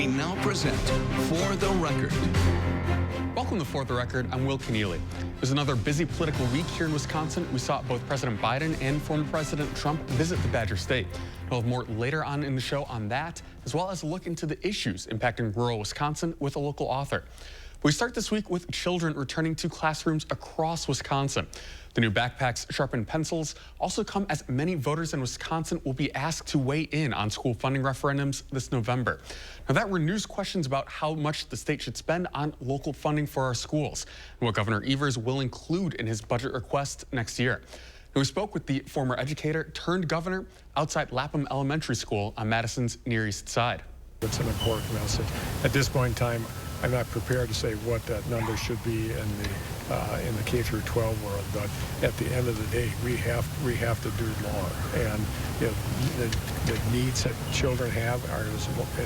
We now present For the Record. Welcome to For the Record. I'm Will Keneally. It was another busy political week here in Wisconsin. We saw both President Biden and former President Trump visit the Badger State. We'll have more later on in the show on that, as well as a look into the issues impacting rural Wisconsin with a local author. We start this week with children returning to classrooms across Wisconsin. The new backpacks, sharpened pencils also come as many voters in Wisconsin will be asked to weigh in on school funding referendums this November. Now that renews questions about how much the state should spend on local funding for our schools and what Governor Evers will include in his budget request next year. And we spoke with the former educator turned governor outside Lapham Elementary School on Madison's Near East Side. It's an important message. At this point in time, I'm not prepared to say what that number should be in the K through 12 world, but at the end of the day, we have to do more. And you know, the needs that children have are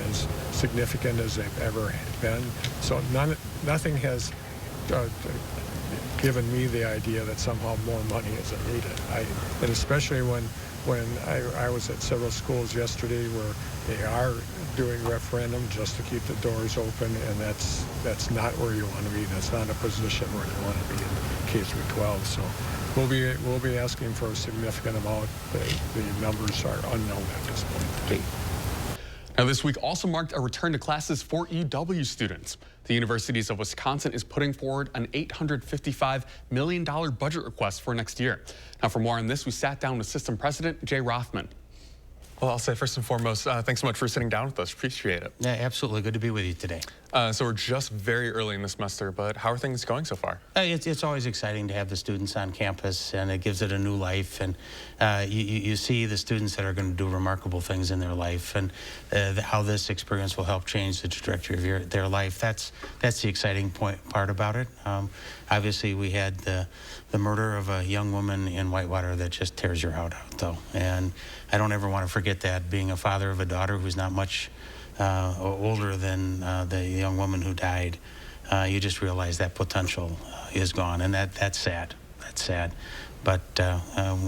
as significant as they've ever been. So nothing has given me the idea that somehow more money is needed. And especially when I was at several schools yesterday where they are doing referendum just to keep the doors open, and that's not where you want to be. That's not a position where you want to be in K through 12. So we'll be asking for a significant amount. The numbers are unknown at this point. Now, this week also marked a return to classes for UW students. The Universities of Wisconsin is putting forward an $855 million budget request for next year. Now, for more on this, we sat down with System President Jay Rothman. Well, I'll say first and foremost, thanks so much for sitting down with us. Appreciate it. Yeah, absolutely. Good to be with you today. So we're just very early in the semester, but how are things going so far? It's always exciting to have the students on campus, and it gives it a new life. And you see the students that are going to do remarkable things in their life, and how this experience will help change the trajectory of their life. That's the exciting part about it. Obviously, we had the murder of a young woman in Whitewater that just tears your heart out, though. And I don't ever want to forget that, being a father of a daughter who's not much older than the young woman who died. You just realize that potential is gone, and that's sad. That's sad. But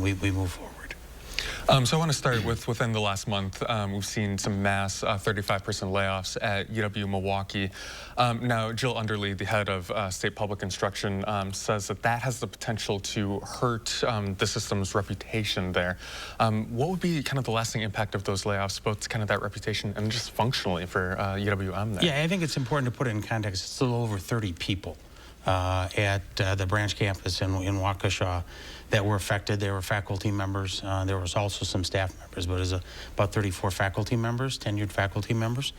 we move forward. So I want to start with within the last month, we've seen some mass 35% layoffs at UW Milwaukee. Now, Jill Underly, the head of state public instruction, says that has the potential to hurt the system's reputation there. What would be kind of the lasting impact of those layoffs, both kind of that reputation and just functionally for UWM there? Yeah, I think it's important to put it in context. It's a little over 30 people at the branch campus in Waukesha that were affected. They were faculty members. There was also some staff members, but it was about 34 faculty members, tenured faculty members.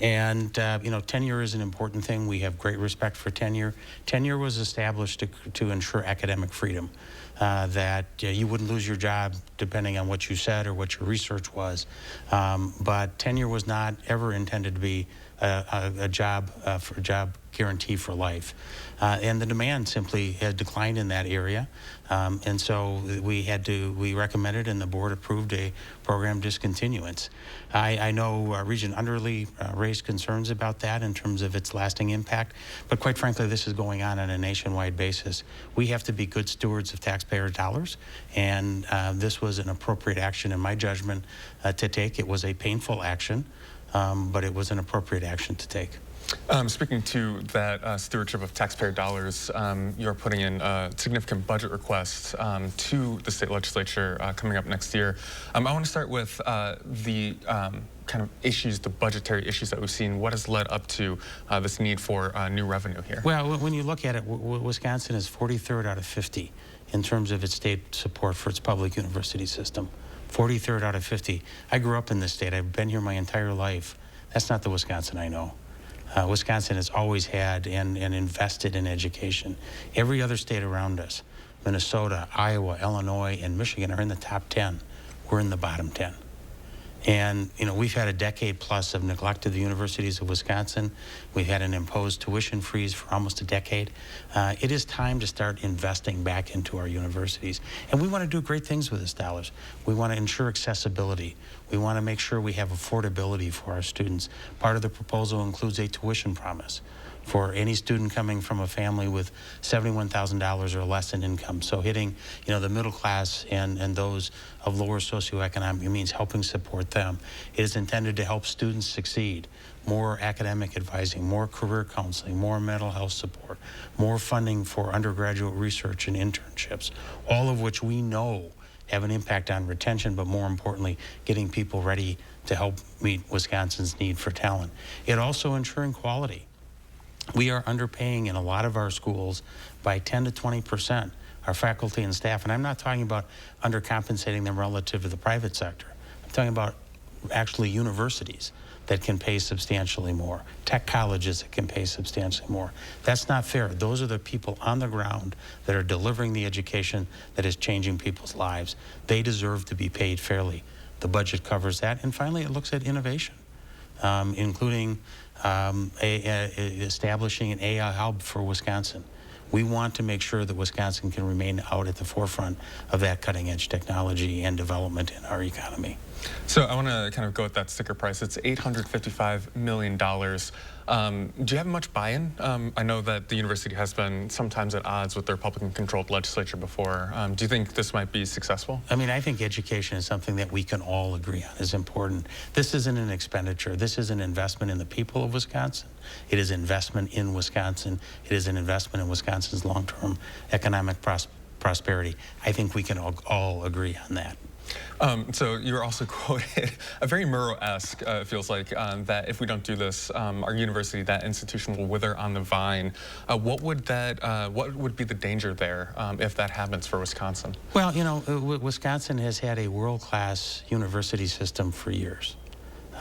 And you know, tenure is an important thing. We have great respect for tenure. Tenure was established to ensure academic freedom, that you wouldn't lose your job depending on what you said or what your research was. But tenure was not ever intended to be a job guarantee for life. And the demand simply had declined in that area. And so we recommended, and the board approved a program discontinuance. I know Regent Underly raised concerns about that in terms of its lasting impact, but quite frankly, this is going on a nationwide basis. We have to be good stewards of taxpayer dollars, and this was an appropriate action in my judgment to take. It was a painful action, but it was an appropriate action to take. Speaking to that stewardship of taxpayer dollars, you're putting in significant budget requests to the state legislature coming up next year. I want to start with the kind of issues, the budgetary issues that we've seen. What has led up to this need for new revenue here? Well, when you look at it, Wisconsin is 43rd out of 50 in terms of its state support for its public university system. 43rd out of 50. I grew up in this state. I've been here my entire life. That's not the Wisconsin I know. Wisconsin has always had and invested in education. Every other state around us, Minnesota, Iowa, Illinois, and Michigan, are in the top 10. We're in the bottom 10. And you know, we've had a decade plus of neglect of the universities of Wisconsin. We've had an imposed tuition freeze for almost a decade. It is time to start investing back into our universities. And we want to do great things with this dollars. We want to ensure accessibility. We want to make sure we have affordability for our students. Part of the proposal includes a tuition promise for any student coming from a family with $71,000 or less in income. So hitting, the middle class and those of lower socioeconomic means helping support them. It is intended to help students succeed. More academic advising, more career counseling, more mental health support, more funding for undergraduate research and internships, all of which we know have an impact on retention, but more importantly, getting people ready to help meet Wisconsin's need for talent. It also ensuring quality. We are underpaying in a lot of our schools by 10 to 20%, our faculty and staff. And I'm not talking about undercompensating them relative to the private sector. I'm talking about actually universities that can pay substantially more, tech colleges that can pay substantially more. That's not fair. Those are the people on the ground that are delivering the education that is changing people's lives. They deserve to be paid fairly. The budget covers that. And finally, it looks at innovation, including establishing an AI hub for Wisconsin. We want to make sure that Wisconsin can remain out at the forefront of that cutting-edge technology and development in our economy. So I want to kind of go with that sticker price. It's $855 million. Do you have much buy-in? I know that the university has been sometimes at odds with the Republican-controlled legislature before. Do you think this might be successful? I mean, I think education is something that we can all agree on is important. This isn't an expenditure. This is an investment in the people of Wisconsin. It is investment in Wisconsin. It is an investment in Wisconsin's long-term economic prosperity. I think we can all agree on that. So you were also quoted, a very Murrow-esque, it feels like, that if we don't do this, our university, that institution will wither on the vine. What would be the danger there if that happens for Wisconsin? Well, Wisconsin has had a world-class university system for years.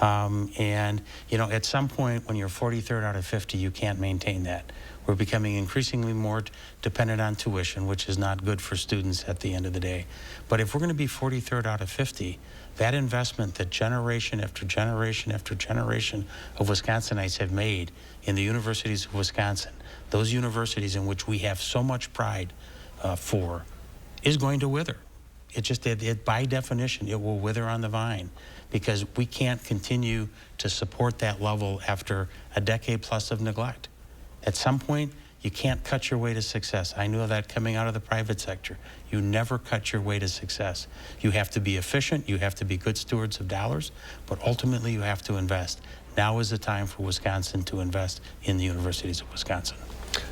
And, at some point when you're 43rd out of 50, you can't maintain that. We're becoming increasingly more dependent on tuition, which is not good for students at the end of the day. But if we're going to be 43rd out of 50, that investment that generation after generation after generation of Wisconsinites have made in the universities of Wisconsin, those universities in which we have so much pride for, is going to wither. By definition, it will wither on the vine because we can't continue to support that level after a decade plus of neglect. At some point, you can't cut your way to success. I know that coming out of the private sector. You never cut your way to success. You have to be efficient, you have to be good stewards of dollars, but ultimately you have to invest. Now is the time for Wisconsin to invest in the universities of Wisconsin.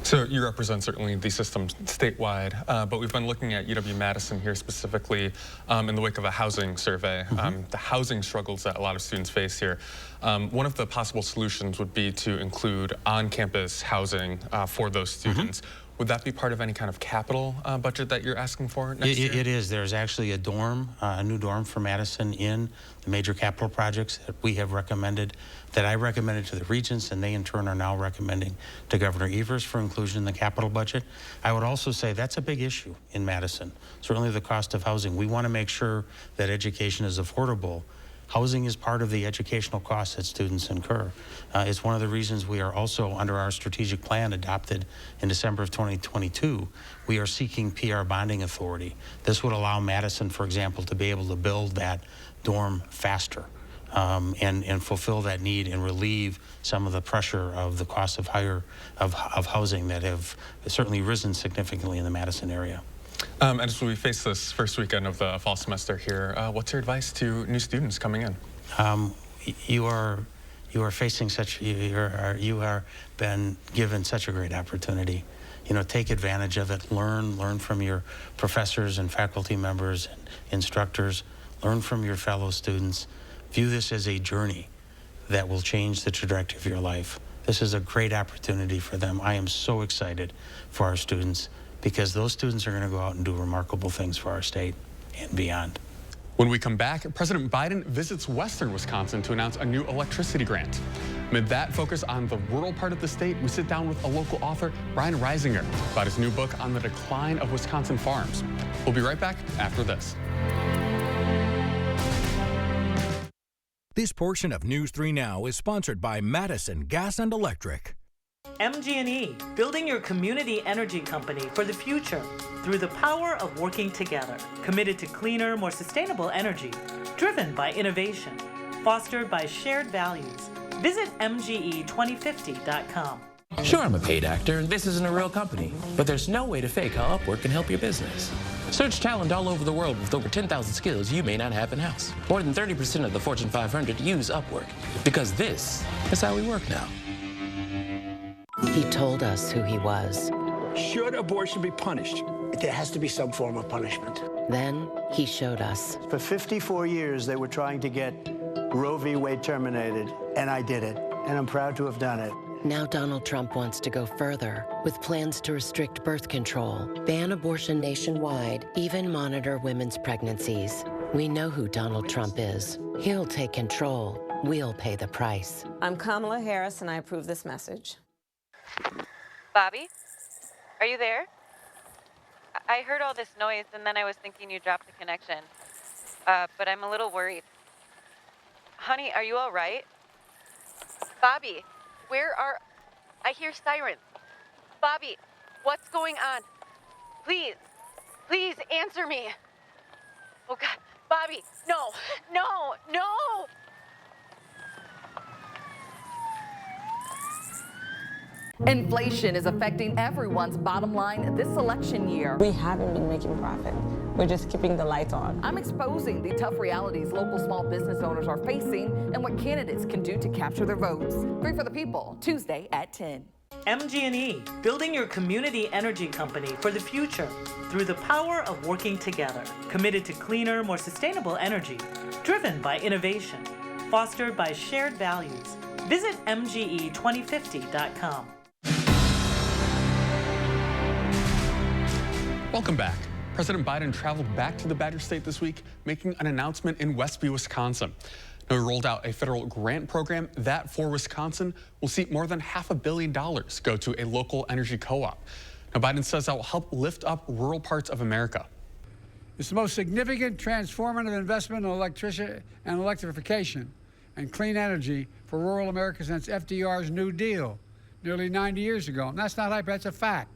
So you represent certainly the system statewide, but we've been looking at UW-Madison here specifically in the wake of a housing survey. The housing struggles that a lot of students face here. One of the possible solutions would be to include on-campus housing for those students. Would that be part of any kind of capital budget that you're asking for next year? It is. There's actually a dorm, a new dorm for Madison in the major capital projects that we have recommended, that I recommended to the regents, and they in turn are now recommending to Governor Evers for inclusion in the capital budget. I would also say that's a big issue in Madison. Certainly the cost of housing. We want to make sure that education is affordable. Housing is part of the educational costs that students incur. It's one of the reasons we are also, under our strategic plan adopted in December of 2022, we are seeking PR bonding authority. This would allow Madison, for example, to be able to build that dorm faster and fulfill that need and relieve some of the pressure of the cost of housing that have certainly risen significantly in the Madison area. As we face this first weekend of the fall semester here, what's your advice to new students coming in? You are facing such, you are been given such a great opportunity. Take advantage of it. Learn from your professors and faculty members and instructors. Learn from your fellow students. View this as a journey that will change the trajectory of your life. This is a great opportunity for them. I am so excited for our students, because those students are going to go out and do remarkable things for our state and beyond. When we come back, President Biden visits western Wisconsin to announce a new electricity grant. Amid that focus on the rural part of the state, we sit down with a local author, Brian Reisinger, about his new book on the decline of Wisconsin farms. We'll be right back after this. This portion of News 3 Now is sponsored by Madison Gas and Electric. MG&E, building your community energy company for the future through the power of working together. Committed to cleaner, more sustainable energy, driven by innovation, fostered by shared values. Visit MGE2050.com. Sure, I'm a paid actor, and this isn't a real company, but there's no way to fake how Upwork can help your business. Search talent all over the world with over 10,000 skills you may not have in-house. More than 30% of the Fortune 500 use Upwork, because this is how we work now. He told us who he was. Should abortion be punished? There has to be some form of punishment. Then he showed us. For 54 years, they were trying to get Roe v. Wade terminated, and I did it, and I'm proud to have done it. Now Donald Trump wants to go further with plans to restrict birth control, ban abortion nationwide, even monitor women's pregnancies. We know who Donald Trump is. He'll take control. We'll pay the price. I'm Kamala Harris, and I approve this message. Bobby, are you there? I heard all this noise, and then I was thinking you dropped the connection. But I'm a little worried. Honey, are you all right? Bobby, where are... I hear sirens. Bobby, what's going on? Please, please answer me. Oh, God. Bobby, no, no, no! Inflation is affecting everyone's bottom line this election year. We haven't been making profit. We're just keeping the lights on. I'm exposing the tough realities local small business owners are facing and what candidates can do to capture their votes. 3 for the People, Tuesday at 10. MG&E, building your community energy company for the future through the power of working together. Committed to cleaner, more sustainable energy, driven by innovation, fostered by shared values. Visit MGE2050.com. Welcome back. President Biden traveled back to the Badger State this week, making an announcement in Westby, Wisconsin. Now, he rolled out a federal grant program that for Wisconsin will see more than $500 million go to a local energy co-op. Now, Biden says that will help lift up rural parts of America. It's the most significant transformative investment in electrification and clean energy for rural America since FDR's New Deal nearly 90 years ago. And that's not hype, that's a fact.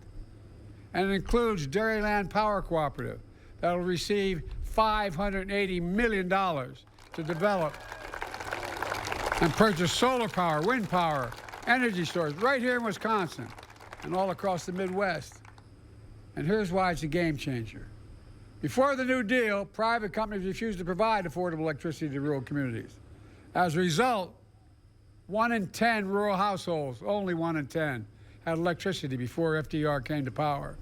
And it includes Dairyland Power Cooperative that will receive $580 million to develop and purchase solar power, wind power, energy storage right here in Wisconsin and all across the Midwest. And here's why it's a game changer. Before the New Deal, private companies refused to provide affordable electricity to rural communities. As a result, 1 in 10 rural households, only 1 in 10, had electricity before FDR came to power.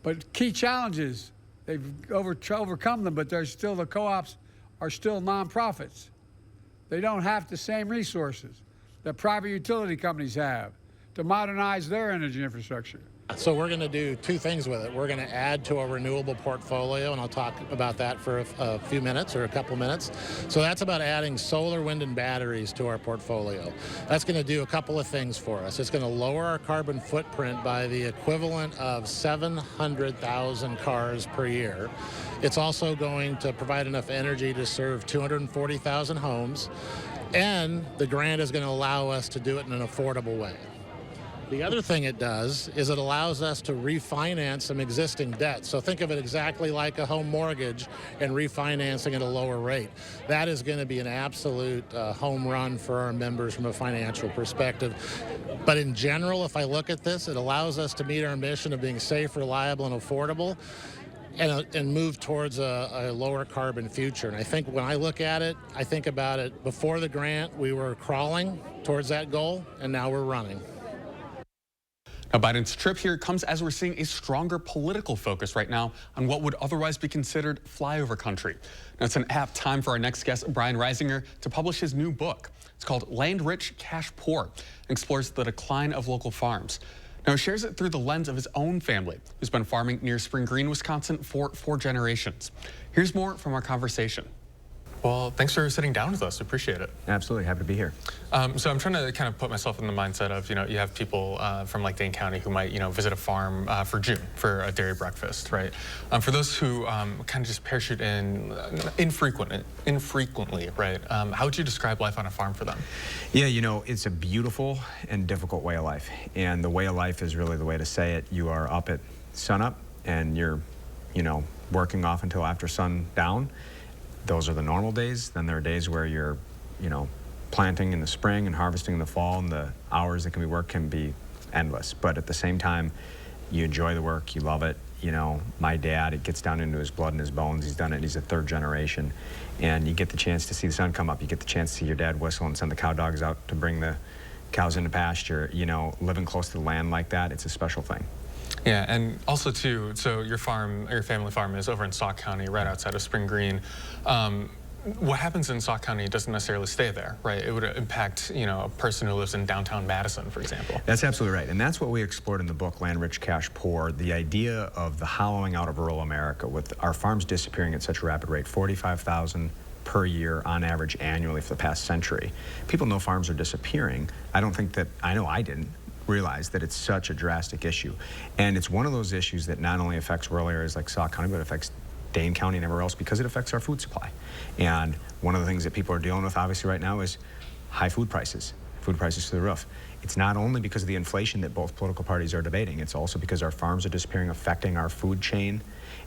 But key challenges, they've overcome them, but there's still, the co-ops are still nonprofits. They don't have the same resources that private utility companies have to modernize their energy infrastructure. So we're going to do 2 things with it. We're going to add to our renewable portfolio, and I'll talk about that for a few minutes or a couple minutes. So that's about adding solar, wind, and batteries to our portfolio. That's going to do a couple of things for us. It's going to lower our carbon footprint by the equivalent of 700,000 cars per year. It's also going to provide enough energy to serve 240,000 homes, and the grant is going to allow us to do it in an affordable way. The other thing it does is it allows us to refinance some existing debt. So think of it exactly like a home mortgage and refinancing at a lower rate. That is going to be an absolute home run for our members from a financial perspective. But in general, if I look at this, it allows us to meet our mission of being safe, reliable, and affordable, and move towards a lower carbon future. And I think when I look at it, I think about it before the grant, we were crawling towards that goal, and now we're running. Now, Biden's trip here comes as we're seeing a stronger political focus right now on what would otherwise be considered flyover country. Now, it's an apt time for our next guest, Brian Reisinger, to publish his new book. It's called Land Rich, Cash Poor, and explores the decline of local farms. Now, he shares it through the lens of his own family, who's been farming near Spring Green, Wisconsin for 4 generations. Here's more from our conversation. Well, thanks for sitting down with us. Appreciate it. Absolutely. Happy to be here. So I'm trying to kind of put myself in the mindset of, you have people from like Dane County who might, visit a farm for June for a dairy breakfast, right? For those who kind of just parachute in infrequently, right? How would you describe life on a farm for them? Yeah, it's a beautiful and difficult way of life. And the way of life is really the way to say it. You are up at sunup and you're, working off until after sundown. Those are the normal days. Then there are days where you're, planting in the spring and harvesting in the fall, and the hours that can be worked can be endless. But at the same time, you enjoy the work, you love it. You know, my dad, it gets down into his blood and his bones. He's done it, he's a third generation. And you get the chance to see the sun come up. You get the chance to see your dad whistle and send the cow dogs out to bring the cows into pasture. You know, living close to the land like that, it's a special thing. Yeah, and also too, so your farm, your family farm is over in Sauk County, right outside of Spring Green. What happens in Sauk County doesn't necessarily stay there, right? It would impact, you know, a person who lives in downtown Madison, for example. That's absolutely right, and that's what we explored in the book, Land Rich, Cash Poor, the idea of the hollowing out of rural America with our farms disappearing at such a rapid rate, 45,000 per year on average annually for the past century. People know farms are disappearing. I don't think that, I know I didn't realize that it's such a drastic issue. And it's one of those issues that not only affects rural areas like Sauk County, but affects Dane County and everywhere else because it affects our food supply. And one of the things that people are dealing with obviously right now is high food prices through the roof. It's not only because of the inflation that both political parties are debating, it's also because our farms are disappearing, affecting our food chain,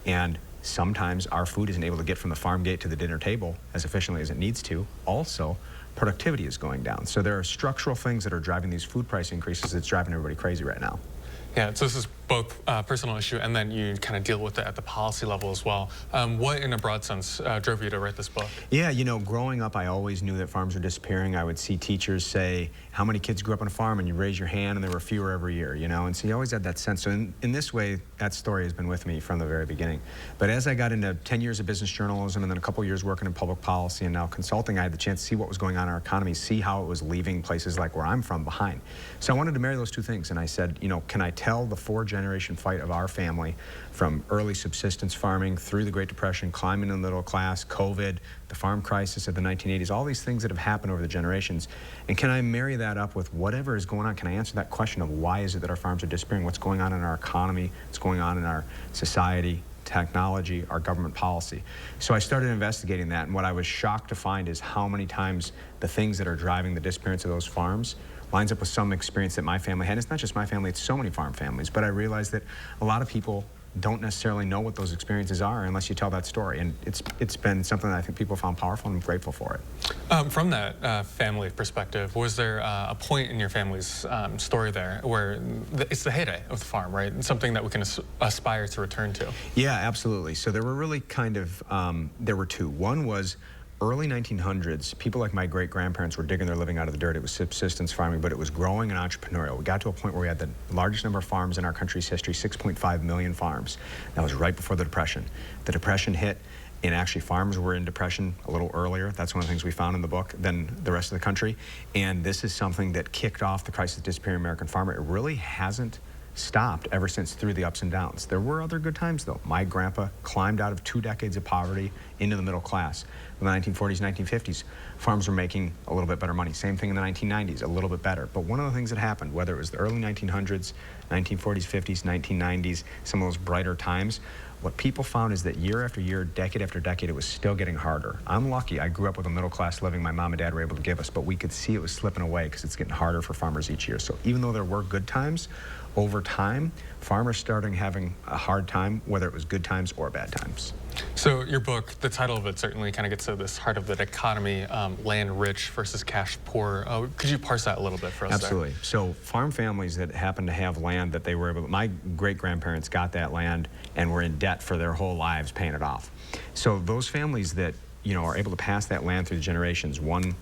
and sometimes our food isn't able to get from the farm gate to the dinner table as efficiently as it needs to. Also, productivity is going down. So there are structural things that are driving these food price increases that's driving everybody crazy right now. Yeah, so this is both a personal issue and then you kind of deal with it at the policy level as well. What, in a broad sense, drove you to write this book? Yeah, you know, growing up, I always knew that farms were disappearing. I would see teachers say, how many kids grew up on a farm? And you raise your hand, and there were fewer every year, you know? And so you always had that sense. So in this way, that story has been with me from the very beginning. But as I got into 10 years of business journalism and then a couple years working in public policy and now consulting, I had the chance to see what was going on in our economy, see how it was leaving places like where I'm from behind. So I wanted to marry those two things. And I said, you know, can I tell the four-generation fight of our family from early subsistence farming through the Great Depression, climbing in the middle class, COVID, the farm crisis of the 1980s, all these things that have happened over the generations. And can I marry that up with whatever is going on? Can I answer that question of why is it that our farms are disappearing? What's going on in our economy? What's going on in our society, technology, our government policy? So I started investigating that, and what I was shocked to find is how many times the things that are driving the disappearance of those farms lines up with some experience that my family had. It's not just my family, it's so many farm families, but I realized that a lot of people don't necessarily know what those experiences are unless you tell that story. And it's been something that I think people found powerful, and I'm grateful for it. From that family perspective, was there a point in your family's story there where it's the heyday of the farm, right? And something that we can aspire to return to? Yeah, absolutely. So there were really kind of, there were two. One was early 1900s, people like my great-grandparents were digging their living out of the dirt. It was subsistence farming, but it was growing and entrepreneurial. We got to a point where we had the largest number of farms in our country's history, 6.5 million farms. That was right before the Depression. The Depression hit, and actually farms were in depression a little earlier. That's one of the things we found in the book than the rest of the country. And this is something that kicked off the crisis of the disappearing American farmer. It really hasn't stopped ever since, through the ups and downs. There were other good times, though. My grandpa climbed out of 2 decades of poverty into the middle class. In the 1940s, 1950s, farms were making a little bit better money. Same thing in the 1990s, a little bit better. But one of the things that happened, whether it was the early 1900s, 1940s, 50s, 1990s, some of those brighter times, what people found is that year after year, decade after decade, it was still getting harder. I'm lucky. I grew up with a middle class living my mom and dad were able to give us, but we could see it was slipping away because it's getting harder for farmers each year. So even though there were good times, over time, farmers started having a hard time, whether it was good times or bad times. So your book, the title of it certainly kind of gets to this heart of the dichotomy, land rich versus cash poor. Could you parse that a little bit for us? Absolutely. There? So farm families that happen to have land that they were able to, my great-grandparents got that land and were in debt for their whole lives paying it off. So those families that, you know, are able to pass that land through the generations, one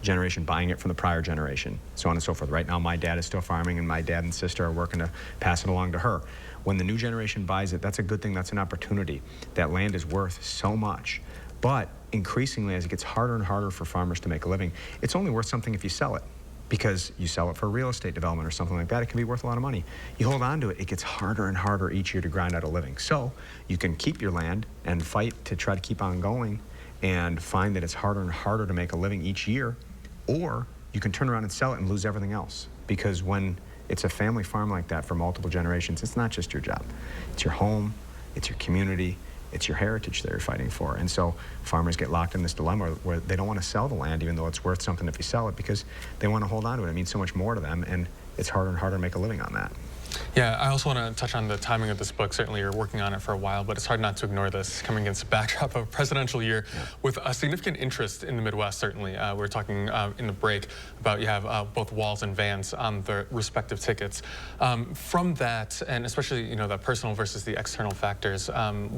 generation buying it from the prior generation, so on and so forth. Right now, my dad is still farming, and my dad and sister are working to pass it along to her. When the new generation buys it, that's a good thing, that's an opportunity. That land is worth so much. But increasingly, as it gets harder and harder for farmers to make a living, it's only worth something if you sell it. Because you sell it for real estate development or something like that, it can be worth a lot of money. You hold on to it, it gets harder and harder each year to grind out a living. So you can keep your land and fight to try to keep on going and find that it's harder and harder to make a living each year, or you can turn around and sell it and lose everything else. Because when it's a family farm like that for multiple generations, it's not just your job. It's your home, it's your community, it's your heritage that you're fighting for. And so farmers get locked in this dilemma where they don't want to sell the land, even though it's worth something if you sell it, because they want to hold on to it. It means so much more to them, and it's harder and harder to make a living on that. Yeah, I also want to touch on the timing of this book. Certainly you're working on it for a while, but it's hard not to ignore this coming against a backdrop of a presidential year with a significant interest in the Midwest, certainly. We were talking in the break about you have both Walz and Vance on the respective tickets. From that, and especially, the personal versus the external factors,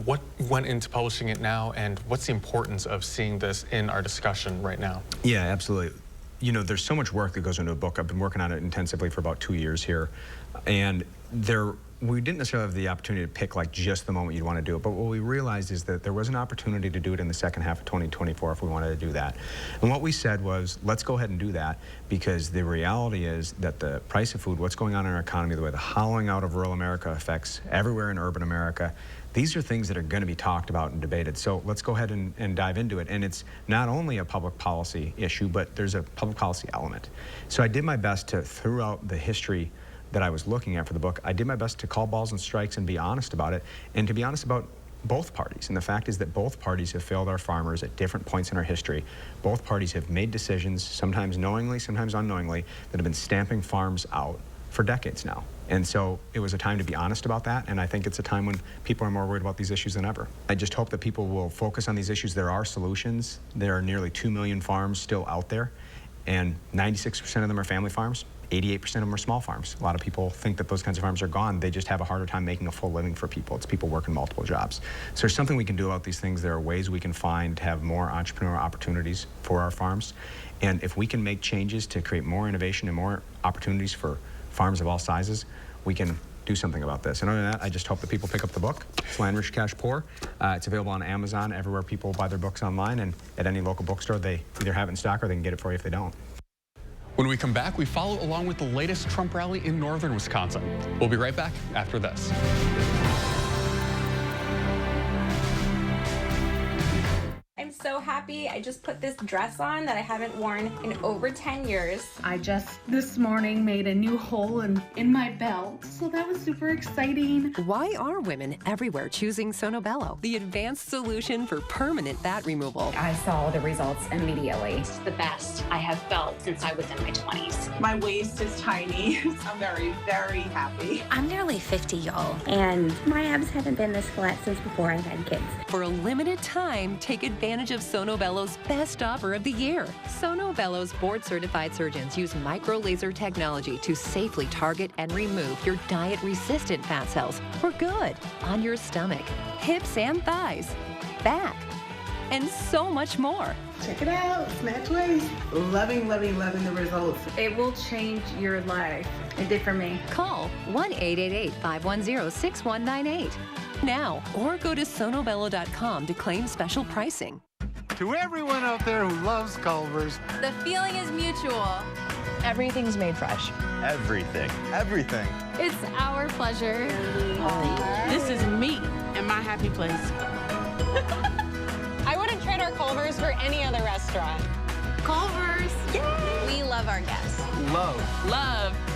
what went into publishing it now, and what's the importance of seeing this in our discussion right now? Yeah, absolutely. There's so much work that goes into a book. I've been working on it intensively for about 2 years here. And we didn't necessarily have the opportunity to pick just the moment you'd want to do it, but what we realized is that there was an opportunity to do it in the second half of 2024 if we wanted to do that. And what we said was, let's go ahead and do that, because the reality is that the price of food, what's going on in our economy, the way the hollowing out of rural America affects everywhere in urban America, these are things that are going to be talked about and debated. So let's go ahead and dive into it. And it's not only a public policy issue, but there's a public policy element. So I did my best to, throughout the history that I was looking at for the book, I did my best to call balls and strikes and be honest about it, and to be honest about both parties. And the fact is that both parties have failed our farmers at different points in our history. Both parties have made decisions, sometimes knowingly, sometimes unknowingly, that have been stamping farms out for decades now. And so it was a time to be honest about that, and I think it's a time when people are more worried about these issues than ever. I just hope that people will focus on these issues. There are solutions. There are nearly 2 million farms still out there, and 96% of them are family farms. 88% of them are small farms. A lot of people think that those kinds of farms are gone. They just have a harder time making a full living for people. It's people working multiple jobs. So there's something we can do about these things. There are ways we can find to have more entrepreneurial opportunities for our farms. And if we can make changes to create more innovation and more opportunities for farms of all sizes, we can do something about this. And other than that, I just hope that people pick up the book. It's Land Rich, Cash Poor. It's available on Amazon, everywhere people buy their books online, and at any local bookstore. They either have it in stock or they can get it for you if they don't. When we come back, we follow along with the latest Trump rally in northern Wisconsin. We'll be right back after this. I'm so happy. I just put this dress on that I haven't worn in over 10 years. I just this morning made a new hole in my belt, so that was super exciting. Why are women everywhere choosing Sonobello, the advanced solution for permanent fat removal? I saw the results immediately. It's the best I have felt since I was in my 20s. My waist is tiny. I'm very, very happy. I'm nearly 50, y'all, and my abs haven't been this flat since before I've had kids. For a limited time, take advantage of Sonobello's best offer of the year. Sonobello's board-certified surgeons use micro-laser technology to safely target and remove your diet-resistant fat cells for good on your stomach, hips and thighs, back, and so much more. Check it out, snatch waist. Loving, loving, loving the results. It will change your life. It did for me. Call 1-888-510-6198 now, or go to sonobello.com to claim special pricing. To everyone out there who loves Culver's, the feeling is mutual. Everything's made fresh. Everything. It's our pleasure. This is me and my happy place. I wouldn't trade our Culver's for any other restaurant. Culver's. Yay! We love our guests. Love.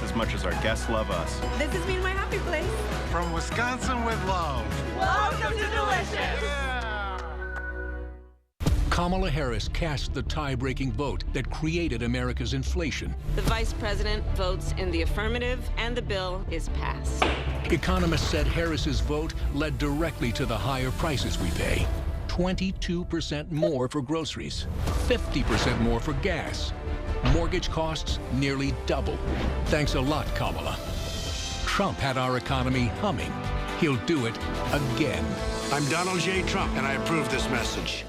As much as our guests love us. This has been my happy place. from Wisconsin with love. Welcome to Delicious. Yeah. Kamala Harris cast the tie-breaking vote that created America's inflation. The vice president votes in the affirmative, and the bill is passed. Economists said Harris's vote led directly to the higher prices we pay. 22% more for groceries, 50% more for gas. Mortgage costs nearly double. Thanks a lot, Kamala. Trump had our economy humming. He'll do it again. I'm Donald J. Trump, and I approve this message.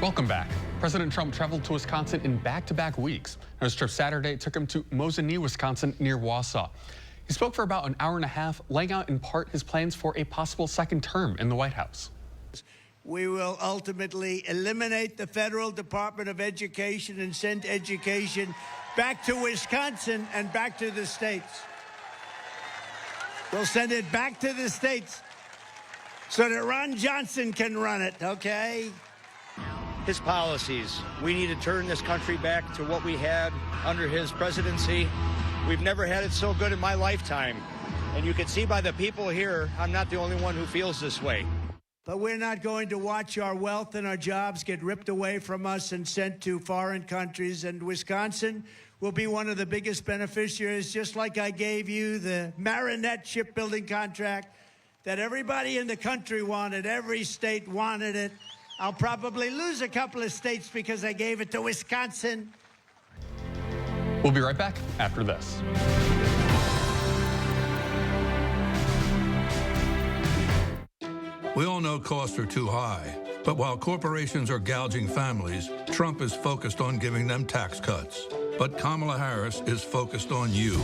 Welcome back. President Trump traveled to Wisconsin in back-to-back weeks. His trip Saturday took him to Mosinee, Wisconsin, near Wausau. He spoke for about an hour and a half, laying out in part his plans for a possible second term in the White House. We will ultimately eliminate the Federal Department of Education and send education back to Wisconsin and back to the states. We'll send it back to the states so that Ron Johnson can run it, okay? His policies. We need to turn this country back to what we had under his presidency. We've never had it so good in my lifetime. And you can see by the people here, I'm not the only one who feels this way. But we're not going to watch our wealth and our jobs get ripped away from us and sent to foreign countries. And Wisconsin, will be one of the biggest beneficiaries, just like I gave you the Marinette shipbuilding contract that everybody in the country wanted. Every state wanted it. I'll probably lose a couple of states because I gave it to Wisconsin. We'll be right back after this. We all know costs are too high, but while corporations are gouging families, Trump is focused on giving them tax cuts. But Kamala Harris is focused on you.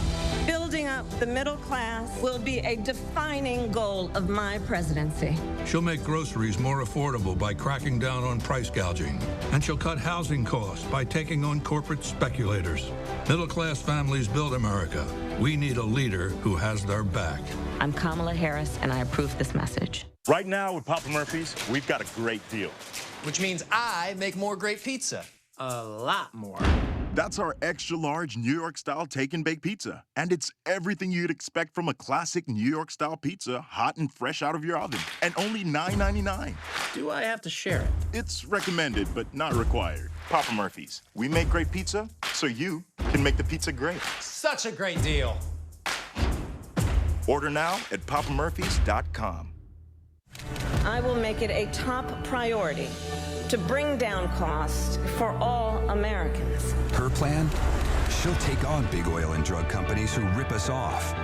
Building up the middle class will be a defining goal of my presidency. She'll make groceries more affordable by cracking down on price gouging. And she'll cut housing costs by taking on corporate speculators. Middle-class families build America. We need a leader who has their back. I'm Kamala Harris, and I approve this message. Right now with Papa Murphy's, we've got a great deal. Which means I make more great pizza. A lot more. That's our extra-large New York-style take-and-bake pizza. And it's everything you'd expect from a classic New York-style pizza, hot and fresh out of your oven. And only $9.99. Do I have to share it? It's recommended, but not required. Papa Murphy's. We make great pizza, so you can make the pizza great. Such a great deal. Order now at papamurphys.com. I will make it a top priority to bring down costs for all Americans. Her plan? She'll take on big oil and drug companies who rip us off,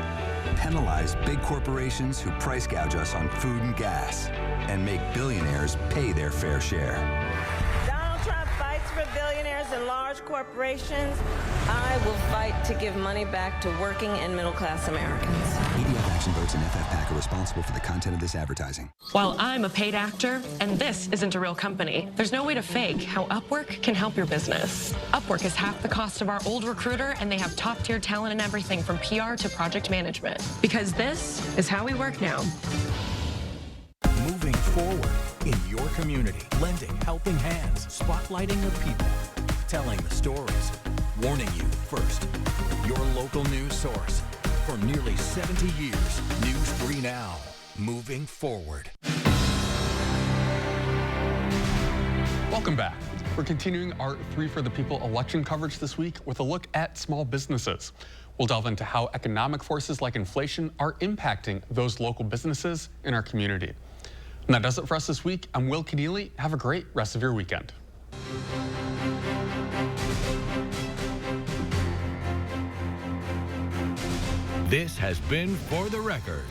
penalize big corporations who price gouge us on food and gas, and make billionaires pay their fair share. Donald Trump fights for billionaires and large corporations. I will fight to give money back to working and middle-class Americans. EDF Action Votes and FFPAC are responsible for the content of this advertising. While I'm a paid actor, and this isn't a real company, there's no way to fake how Upwork can help your business. Upwork is half the cost of our old recruiter, and they have top-tier talent in everything from PR to project management. Because this is how we work now. Moving forward in your community, lending helping hands, spotlighting the people, telling the stories, warning you first. Your local news source. For nearly 70 years, News 3 Now, moving forward. Welcome back. We're continuing our 3 for the People election coverage this week with a look at small businesses. We'll delve into how economic forces like inflation are impacting those local businesses in our community. And that does it for us this week. I'm Will Keneally. Have a great rest of your weekend. This has been For the Record.